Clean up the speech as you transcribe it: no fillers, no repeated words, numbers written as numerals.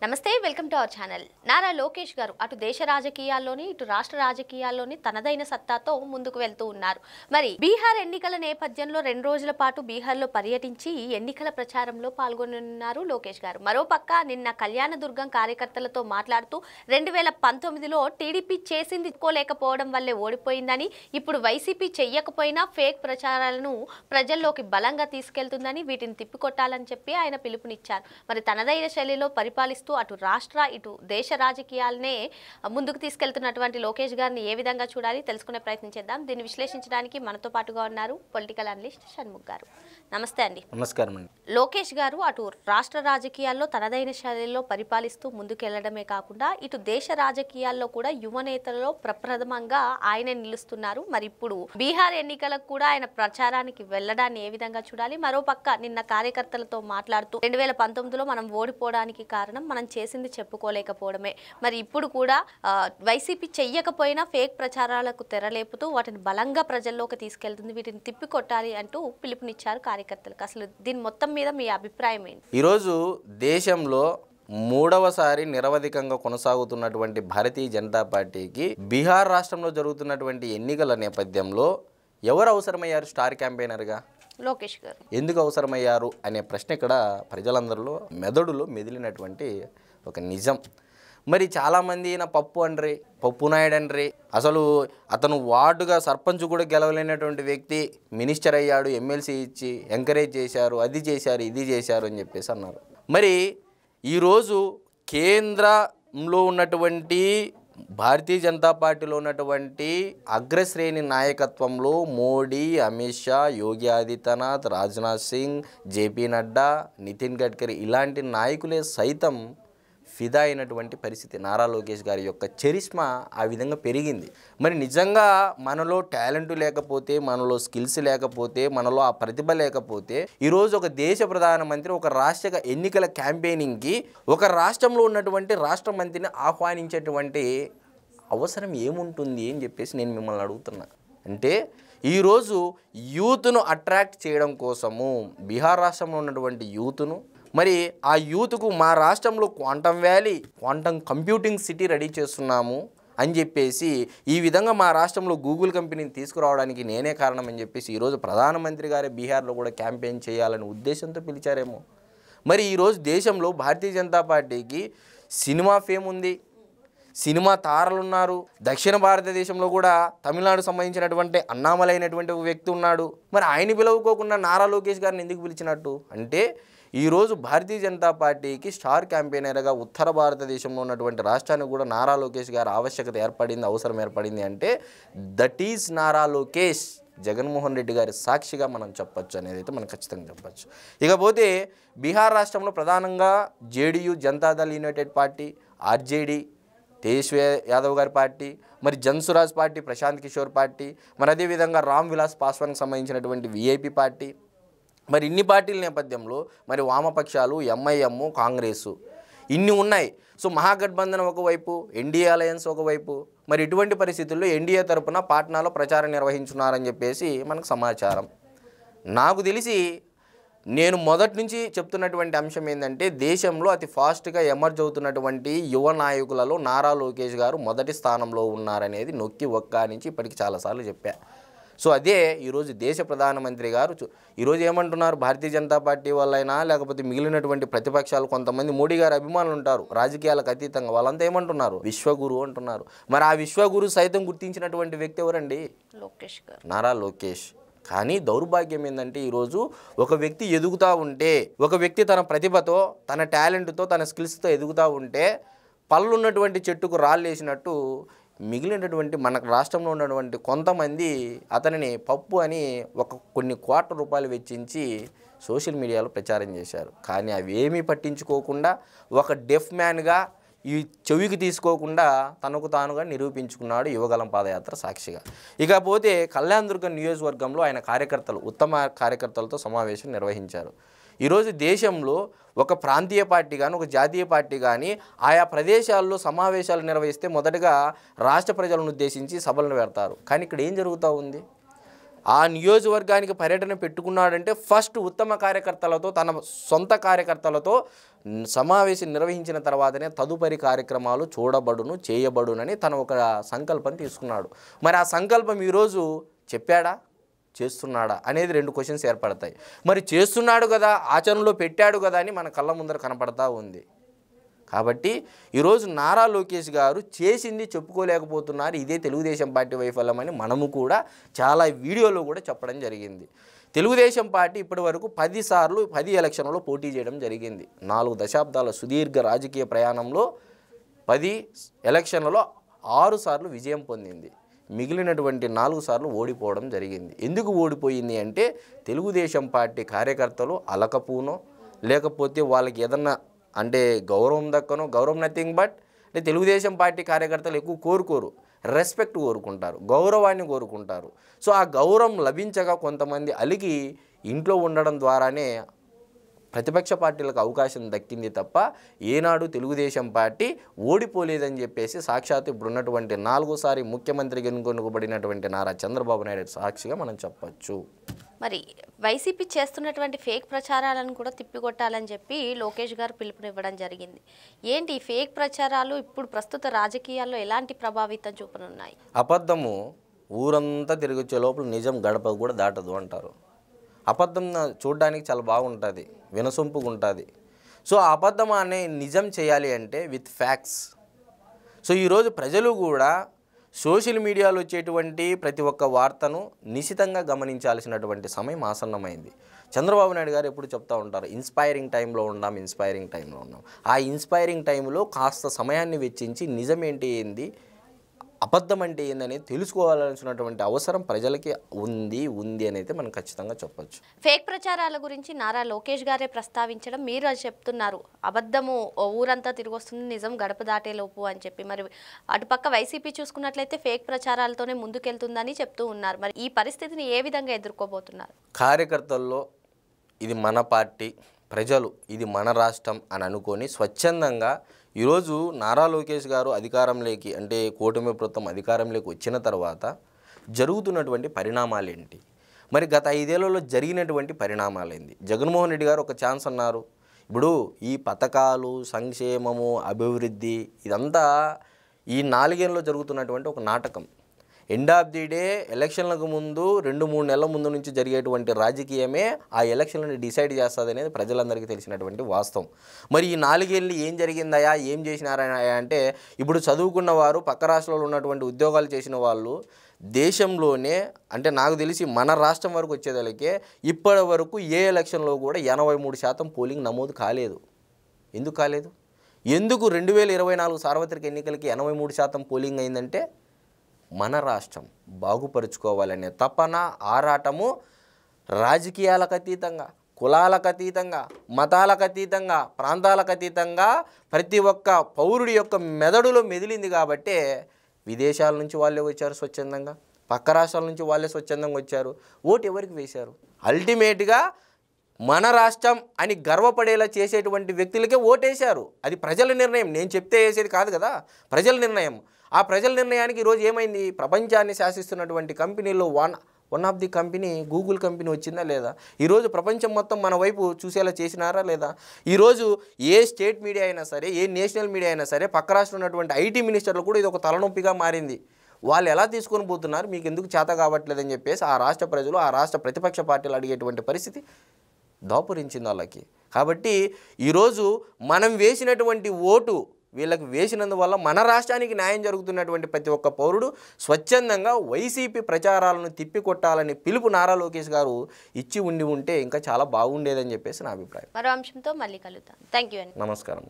నమస్తే welcome to our channel. Nara Lokesh గారు అటు దేశ రాజకీయాల్లోని ఇటు రాష్ట్ర రాజకీయాల్లోని తనదైన సత్తాతో ముందుకు వెళ్తూ ఉన్నారు. మరి బీహార్ ఎన్నికల నేపథ్యంలో 2 రోజుల పాటు బీహార్లో పర్యటించి ఎన్నికల ప్రచారంలో పాల్గొనున్నారు లోకేష్ గారు. మరోపక్క నిన్న కళ్యాణదుర్గం కార్యకర్తలతో మాట్లాడుతూ 2019లో టీడీపీ చేసింది కోలేకపోవడం వల్లే ఓడిపోయిందని, ఇప్పుడు వైసీపీ చెయ్యకపోయినా ఫేక్ ప్రచారాలను ప్రజల్లోకి బలంగా తీసుకెళ్తుందని, వీటిని తిప్పికొట్టాలని చెప్పి ఆయన పిలుపునిచ్చారు. మరి తనదైన శైలిలో పరిపాలిస్తూ అటు రాష్ట్ర ఇటు దేశ రాజకీయాలనే ముందుకు తీసుకెళ్తున్నటువంటి లోకేష్ గారిని ఏ విధంగా చూడాలి తెలుసుకునే ప్రయత్నం చేద్దాం. దీన్ని విశ్లేషించడానికి మనతో పాటుగా ఉన్నారు పొలిటికల్ అనలిస్ట్ షణ్ముఖ్ గారు. నమస్తే అండి. నమస్కారం అండి. లోకేష్ గారు అటు రాష్ట్ర రాజకీయాల్లో తనదైన శైలిలో పరిపాలిస్తూ ముందుకెళ్లడమే కాకుండా ఇటు దేశ రాజకీయాల్లో కూడా యువ నేతలలో ప్రప్రథమంగా ఆయనే నిలుస్తున్నారు. మరి ఇప్పుడు బీహార్ ఎన్నికలకు కూడా ఆయన ప్రచారానికి వెళ్లడాన్ని ఏ విధంగా చూడాలి? మరోపక్క నిన్న కార్యకర్తలతో మాట్లాడుతూ 2019లో మనం ఓడిపోవడానికి కారణం మనం చేసింది చెప్పుకోలేకపోవడమే. మరి ఇప్పుడు కూడా వైసీపీ చెయ్యకపోయినా ఫేక్ ప్రచారాలకు తెరలేపుతూ వాటిని బలంగా ప్రజల్లోకి తీసుకెళ్తుంది, వీటిని తిప్పికొట్టాలి అంటూ పిలుపునిచ్చారు కార్యకర్తలకు. అసలు దీని మొత్తం మీద మీ అభిప్రాయం ఏంటి? ఈరోజు దేశంలో మూడవసారి నిరవధికంగా కొనసాగుతున్నటువంటి భారతీయ జనతా పార్టీకి బీహార్ రాష్ట్రంలో జరుగుతున్నటువంటి ఎన్నికల నేపథ్యంలో ఎవరు అవసరమయ్యారు స్టార్ క్యాంపెయినర్గా? లోకేష్ గారు ఎందుకు అవసరమయ్యారు అనే ప్రశ్న ఇక్కడ ప్రజలందరిలో మెదడులో మెదిలినటువంటి ఒక నిజం. మరి చాలామంది నా పప్పు నాయుడు అండ్రి, అసలు అతను వార్డుగా సర్పంచ్ కూడా గెలవలేనటువంటి వ్యక్తి మినిస్టర్ అయ్యాడు, ఎమ్మెల్సీ ఇచ్చి ఎంకరేజ్ చేశారు, అది చేశారు ఇది చేశారు అని చెప్పేసి అన్నారు. మరి ఈరోజు కేంద్రంలో ఉన్నటువంటి భారతీయ జనతా పార్టీలో ఉన్నటువంటి అగ్రశ్రేణి నాయకత్వంలో మోడీ, అమిత్ షా, యోగి ఆదిత్యనాథ్, రాజ్నాథ్ సింగ్, జేపీ నడ్డా, నితిన్ గడ్కరీ ఇలాంటి నాయకులే సైతం ఫిదా అయినటువంటి పరిస్థితి. నారా లోకేష్ గారి యొక్క చరిష్మా ఆ విధంగా పెరిగింది. మరి నిజంగా మనలో టాలెంట్ లేకపోతే, మనలో స్కిల్స్ లేకపోతే, మనలో ఆ ప్రతిభ లేకపోతే ఈరోజు ఒక దేశ ప్రధానమంత్రి ఒక రాష్ట్ర ఎన్నికల క్యాంపెయినింగ్కి ఒక రాష్ట్రంలో ఉన్నటువంటి రాష్ట్ర మంత్రిని ఆహ్వానించేటువంటి అవసరం ఏముంటుంది అని చెప్పేసి నేను మిమ్మల్ని అడుగుతున్నా. అంటే ఈరోజు యూత్ను అట్రాక్ట్ చేయడం కోసము బీహార్ రాష్ట్రంలో ఉన్నటువంటి యూత్ను, మరి ఆ యూత్కు మా రాష్ట్రంలో క్వాంటమ్ కంప్యూటింగ్ సిటీ రెడీ చేస్తున్నాము అని చెప్పేసి ఈ విధంగా మా రాష్ట్రంలో గూగుల్ కంపెనీని తీసుకురావడానికి నేనే కారణం అని చెప్పేసి ఈరోజు ప్రధానమంత్రి గారే బీహార్లో కూడా క్యాంపెయిన్ చేయాలనే ఉద్దేశంతో పిలిచారేమో. మరి ఈరోజు దేశంలో భారతీయ జనతా పార్టీకి సినిమా ఫేమ్ ఉంది, సినిమా తారలు ఉన్నారు. దక్షిణ భారతదేశంలో కూడా తమిళనాడు సంబంధించినటువంటి అన్నామలై అయినటువంటి ఒక వ్యక్తి ఉన్నాడు. మరి ఆయన పిలువకోకుండా నారా లోకేష్ గారిని ఎందుకు పిలిచినట్టు? అంటే ఈరోజు భారతీయ జనతా పార్టీకి స్టార్ క్యాంపెయినర్గా ఉత్తర భారతదేశంలో ఉన్నటువంటి రాష్ట్రానికి కూడా నారా లోకేష్ గారి ఆవశ్యకత ఏర్పడింది, అవసరం ఏర్పడింది. అంటే దట్ ఈజ్ నారా లోకేష్, జగన్మోహన్ రెడ్డి గారి సాక్షిగా మనం చెప్పచ్చు అనేది అయితే మనం ఖచ్చితంగా చెప్పచ్చు. ఇకపోతే బీహార్ రాష్ట్రంలో ప్రధానంగా JDU, Janata Dal united party, RJD, Tejashwi Yadav గారి పార్టీ, మరి జన్సురాజ్ పార్టీ, ప్రశాంత్ కిషోర్ పార్టీ, మరి అదేవిధంగా రామ్ విలాస్ పాస్వాన్కి సంబంధించినటువంటి విఐపి పార్టీ, మరి ఇన్ని పార్టీల నేపథ్యంలో మరి వామపక్షాలు, ఎంఐఎం, కాంగ్రెసు ఇన్ని ఉన్నాయి. సో మహాగఠబంధన్ ఒకవైపు, ఎన్డీఏ అలయన్స్ ఒకవైపు. మరి ఇటువంటి పరిస్థితుల్లో ఎన్డీఏ తరపున పాట్నాలో ప్రచారం నిర్వహించున్నారని చెప్పేసి మనకు సమాచారం. నాకు తెలిసి నేను మొదటి నుంచి చెప్తున్నటువంటి అంశం ఏంటంటే దేశంలో అతి ఫాస్ట్గా ఎమర్జ్ అవుతున్నటువంటి యువ నాయకులలో నారా లోకేష్ గారు మొదటి స్థానంలో ఉన్నారనేది నొక్కి ఒక్క నుంచి ఇప్పటికి చాలాసార్లు చెప్పా. సో అదే ఈరోజు దేశ ప్రధానమంత్రి గారు ఈరోజు ఏమంటున్నారు, భారతీయ జనతా పార్టీ వాళ్ళైనా లేకపోతే మిగిలినటువంటి ప్రతిపక్షాలు కొంతమంది మోడీ గారి అభిమానులు ఉంటారు రాజకీయాలకు అతీతంగా, వాళ్ళంతా ఏమంటున్నారు, విశ్వగురు అంటున్నారు. మరి ఆ విశ్వగురు సైతం గుర్తించినటువంటి వ్యక్తి ఎవరండి? లోకేష్ గారు, నారా లోకేష్. కానీ దౌర్భాగ్యం ఏంటంటే ఈరోజు ఒక వ్యక్తి ఎదుగుతూ ఉంటే, ఒక వ్యక్తి తన ప్రతిభతో, తన టాలెంట్తో, తన స్కిల్స్తో ఎదుగుతూ ఉంటే పళ్ళు ఉన్నటువంటి చెట్టుకు రాళ్ళు వేసినట్టు మిగిలినటువంటి మన రాష్ట్రంలో ఉన్నటువంటి కొంతమంది అతనిని పప్పు అని కొన్ని కోట్ల రూపాయలు వెచ్చించి సోషల్ మీడియాలో ప్రచారం చేశారు. కానీ అవి ఏమీ పట్టించుకోకుండా ఒక డెఫ్ మ్యాన్గా ఈ చెవికి తీసుకోకుండా తనకు తానుగా నిరూపించుకున్నాడు యువగలం పాదయాత్ర సాక్షిగా. ఇకపోతే కళ్యాణదుర్గం నియోజకవర్గంలో ఆయన ఉత్తమ కార్యకర్తలతో సమావేశం నిర్వహించారు. ఈరోజు దేశంలో ఒక ప్రాంతీయ పార్టీ కానీ ఒక జాతీయ పార్టీ కానీ ఆయా ప్రదేశాల్లో సమావేశాలు నిర్వహిస్తే మొదటగా రాష్ట్ర ప్రజలను ఉద్దేశించి సభలను పెడతారు. కానీ ఇక్కడ ఏం జరుగుతూ ఉంది? ఆ నియోజకవర్గానికి పర్యటన పెట్టుకున్నాడంటే ఫస్ట్ ఉత్తమ కార్యకర్తలతో, తన సొంత కార్యకర్తలతో సమావేశం నిర్వహించిన తర్వాతనే తదుపరి కార్యక్రమాలు చూడబడును, చేయబడునని తను ఒక సంకల్పం తీసుకున్నాడు. మరి ఆ సంకల్పం ఈరోజు చెప్పాడా, చేస్తున్నాడా అనేది 2 క్వశ్చన్స్ ఏర్పడతాయి. మరి చేస్తున్నాడు కదా, ఆచరణలో పెట్టాడు కదా అని మన కళ్ళ ముందర కనపడతా ఉంది. కాబట్టి ఈరోజు నారా లోకేష్ గారు చేసింది చెప్పుకోలేకపోతున్నారు. ఇదే తెలుగుదేశం పార్టీ వైఫల్యం అని మనము కూడా చాలా వీడియోలో కూడా చెప్పడం జరిగింది. తెలుగుదేశం పార్టీ ఇప్పటి వరకు 10 సార్లు 10 ఎలక్షన్లలో పోటీ చేయడం జరిగింది. 4 దశాబ్దాల సుదీర్ఘ రాజకీయ ప్రయాణంలో 10 ఎలక్షన్లలో 6 సార్లు విజయం పొందింది. మిగిలినటువంటి 4 సార్లు ఓడిపోవడం జరిగింది. ఎందుకు ఓడిపోయింది అంటే తెలుగుదేశం పార్టీ కార్యకర్తలు అలకపూనో, లేకపోతే వాళ్ళకి ఏదన్నా అంటే గౌరవం దక్కనో, గౌరవం నథింగ్ బట్ అంటే తెలుగుదేశం పార్టీ కార్యకర్తలు ఎక్కువ కోరుకోరు, రెస్పెక్ట్ కోరుకుంటారు, గౌరవాన్ని కోరుకుంటారు. సో ఆ గౌరవం లభించగా కొంతమంది అలిగి ఇంట్లో ఉండడం ద్వారానే ప్రతిపక్ష పార్టీలకు అవకాశం దక్కింది తప్ప ఏనాడు తెలుగుదేశం పార్టీ ఓడిపోలేదని చెప్పేసి సాక్షాత్ ఇప్పుడున్నటువంటి 4సారి ముఖ్యమంత్రిగా ఎన్నుకోబడినటువంటి నారా చంద్రబాబు నాయుడు సాక్షిగా మనం చెప్పచ్చు. మరి వైసీపీ చేస్తున్నటువంటి ఫేక్ ప్రచారాలను కూడా తిప్పికొట్టాలని చెప్పి లోకేష్ గారు పిలుపునివ్వడం జరిగింది. ఏంటి ఈ ఫేక్ ప్రచారాలు ఇప్పుడు ప్రస్తుత రాజకీయాల్లో ఎలాంటి ప్రభావితం చూపనున్నాయి? అబద్ధము ఊరంతా తిరిగొచ్చే లోపల నిజం గడప కూడా దాటదు అంటారు. అబద్ధం చూడడానికి చాలా బాగుంటుంది, వినసొంపుగా ఉంటుంది. సో ఆ అబద్ధం అనే నిజం చేయాలి అంటే విత్ ఫ్యాక్ట్స్. సో ఈరోజు ప్రజలు కూడా సోషల్ మీడియాలో వచ్చేటువంటి ప్రతి ఒక్క వార్తను నిశితంగా గమనించాల్సినటువంటి సమయం ఆసన్నమైంది. చంద్రబాబు నాయుడు గారు ఎప్పుడు చెప్తూ ఉంటారు, ఇన్స్పైరింగ్ టైంలో ఉన్నాం. ఆ ఇన్స్పైరింగ్ టైంలో కాస్త సమయాన్ని వెచ్చించి నిజం ఏంటి ఏంది, అబద్ధం అంటే ఏందనేది తెలుసుకోవాల్సినటువంటి అవసరం ప్రజలకి ఉంది అని అయితే మనం ఖచ్చితంగా చెప్పొచ్చు. ఫేక్ ప్రచారాల గురించి నారా లోకేష్ గారే ప్రస్తావించడం, మీరు అది చెప్తున్నారు అబద్ధము ఊరంతా తిరిగి వస్తుంది, నిజం గడప దాటేలోపు అని చెప్పి. మరి అటుపక్క వైసీపీ చూసుకున్నట్లయితే ఫేక్ ప్రచారాలతోనే ముందుకెళ్తుందని చెప్తూ ఉన్నారు. మరి ఈ పరిస్థితిని ఏ విధంగా ఎదుర్కోబోతున్నారు? కార్యకర్తల్లో ఇది మన పార్టీ, ప్రజలు ఇది మన రాష్ట్రం అని అనుకొని స్వచ్ఛందంగా ఈరోజు నారా లోకేష్ గారు అధికారంలోకి అంటే కూటమి ప్రభుత్వం అధికారంలోకి వచ్చిన తర్వాత జరుగుతున్నటువంటి పరిణామాలు ఏంటి, మరి గత 5 ఏళ్లలో జరిగినటువంటి పరిణామాలు ఏంటి? జగన్మోహన్ రెడ్డి గారు ఒక ఛాన్స్ అన్నారు. ఇప్పుడు ఈ పథకాలు, సంక్షేమము, అభివృద్ధి ఇదంతా ఈ 4 ఏళ్ళలో జరుగుతున్నటువంటి ఒక నాటకం. ఎండ్ ఆఫ్ ది డే ఎలక్షన్లకు ముందు 2-3 నెలల ముందు నుంచి జరిగేటువంటి రాజకీయమే ఆ ఎలక్షన్లను డిసైడ్ చేస్తుంది అనేది ప్రజలందరికీ తెలిసినటువంటి వాస్తవం. మరి ఈ 4 ఏళ్ళు ఏం జరిగిందయా, ఏం చేసినారయా అంటే ఇప్పుడు చదువుకున్న వారు, పక్క రాష్ట్రాల్లో ఉన్నటువంటి ఉద్యోగాలు చేసిన వాళ్ళు దేశంలోనే అంటే నాకు తెలిసి మన రాష్ట్రం వరకు వచ్చేదలకే ఇప్పటి వరకు ఏ ఎలక్షన్లో కూడా 83% పోలింగ్ నమోదు కాలేదు. ఎందుకు కాలేదు? ఎందుకు 2024 సార్వత్రిక ఎన్నికలకి 83% పోలింగ్ అయిందంటే మన రాష్ట్రం బాగుపరుచుకోవాలనే తపన, ఆరాటము రాజకీయాలకు అతీతంగా, కులాలకు అతీతంగా, మతాలకు అతీతంగా, ప్రాంతాలకు అతీతంగా ప్రతి ఒక్క పౌరుడి యొక్క మెదడులో మెదిలింది. కాబట్టే విదేశాల నుంచి వాళ్ళే వచ్చారు స్వచ్ఛందంగా, పక్క రాష్ట్రాల నుంచి వాళ్ళే స్వచ్ఛందంగా వచ్చారు. ఓటు ఎవరికి వేశారు? అల్టిమేట్గా మన రాష్ట్రం అని గర్వపడేలా చేసేటువంటి వ్యక్తులకే ఓటేశారు. అది ప్రజల నిర్ణయం, నేను చెప్తే వేసేది కాదు కదా, ప్రజల నిర్ణయం. ఆ ప్రజల నిర్ణయానికి ఈరోజు ఏమైంది? ప్రపంచాన్ని శాసిస్తున్నటువంటి కంపెనీల్లో one of the company Google company వచ్చిందా లేదా? ఈరోజు ప్రపంచం మొత్తం మన వైపు చూసేలా చేసినారా లేదా? ఈరోజు ఏ స్టేట్ మీడియా అయినా సరే, ఏ నేషనల్ మీడియా అయినా సరే, పక్క రాష్ట్రంలో ఉన్నటువంటి ఐటీ మినిస్టర్లు కూడా ఇది ఒక తలనొప్పిగా మారింది. వాళ్ళు ఎలా తీసుకొని పోతున్నారు, మీకు ఎందుకు చేత కావట్లేదని చెప్పేసి ఆ రాష్ట్ర ప్రజలు, ఆ రాష్ట్ర ప్రతిపక్ష పార్టీలు అడిగేటువంటి పరిస్థితి దాపురించింది వాళ్ళకి. కాబట్టి ఈరోజు మనం వేసినటువంటి ఓటు వీళ్ళకి వేసినందువల్ల మన రాష్ట్రానికి న్యాయం జరుగుతున్నటువంటి ప్రతి ఒక్క పౌరుడు స్వచ్ఛందంగా వైసీపీ ప్రచారాలను తిప్పికొట్టాలని పిలుపు నారా లోకేష్ గారు ఇచ్చి ఉంటే ఇంకా చాలా బాగుండేదని చెప్పేసి నా అభిప్రాయం. మరో అంశంతో మళ్ళీ కలుద్దాం. Thank you. నమస్కారం.